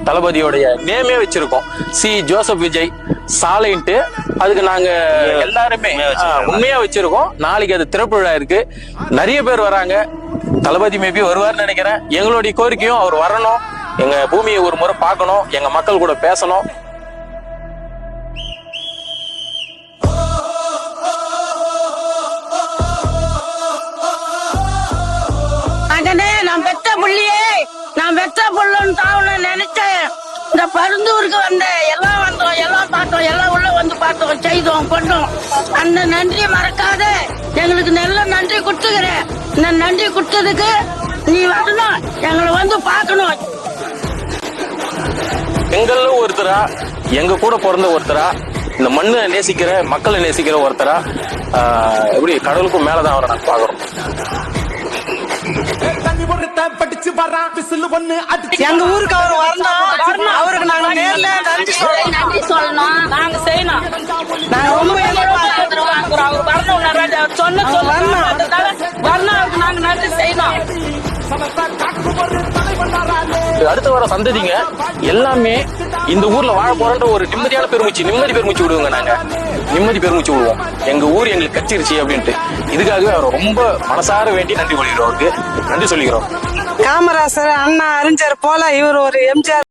தளபதியோடைய நேமே வச்சிருக்கோம். C Joseph Vijay சாலைன்ட்டு. அதுக்கு நாங்க எல்லாருமே உண்மையா வச்சிருக்கோம். நாளைக்கு அது திறப்பு விழா இருக்கு, நிறைய பேர் வராங்க. தளபதி மேபி வருவார்னு நினைக்கிறேன். எங்களுடைய கோரிக்கையும் அவர் வரணும், எங்க பூமியை ஒரு முறை பார்க்கணும், எங்க மக்கள் கூட பேசணும். நான் வெட்ட புள்ளன்னு தாவன நினைச்சேன். இந்த பருந்தூருக்கு எல்லாம் பார்த்தோம், எல்லாம் உள்ள வந்து பார்த்தோம், செய்தோம், கொண்டோம். அந்த நன்றியை மறக்காத எங்களுக்கு நல்ல நன்றி கொடுத்துக்கிறேன். இந்த நன்றி கொடுத்ததுக்கு நீ வரணும், எங்களை வந்து பார்க்கணும். எங்கள ஒருத்தரா, எங்க கூட பிறந்த ஒருத்தரா, இந்த மண்ணை நேசிக்கிற மக்களை நேசிக்கிற ஒருத்தரா, எப்படி கடவுளுக்கும் மேலதான் அவரை நான் பாக்குறோம். எங்க ஊருக்கு அவர் வரணும், அவருக்கு நாங்க நேர்ல நன்றி சொல்லணும், நாங்க செய்யணும். நாங்க ரொம்ப எதிர்பார்க்கிறோம், அவர் வரணும், சொன்ன வரணும், அவருக்கு நாங்க நன்றி செய்யணும். அடுத்த வர சந்ததிங்க எல்லாமே இந்த ஊர்ல வாழ போறன்ற ஒரு நிம்மதி பெருமூச்சு விடுவோங்க. நாங்க நிம்மதி பெருமூச்சு விடுவோம். எங்க ஊர் எங்களுக்கு கச்சிருச்சு அப்படின்ட்டு. இதுக்காகவே அவர் ரொம்ப மனசார வேண்டி நன்றி சொல்லிக்கிறோம், அவருக்கு நன்றி சொல்லிக்கிறோம். காமராசர் அண்ணா அறிஞர் போல இவர் ஒரு எம்ஜிஆர்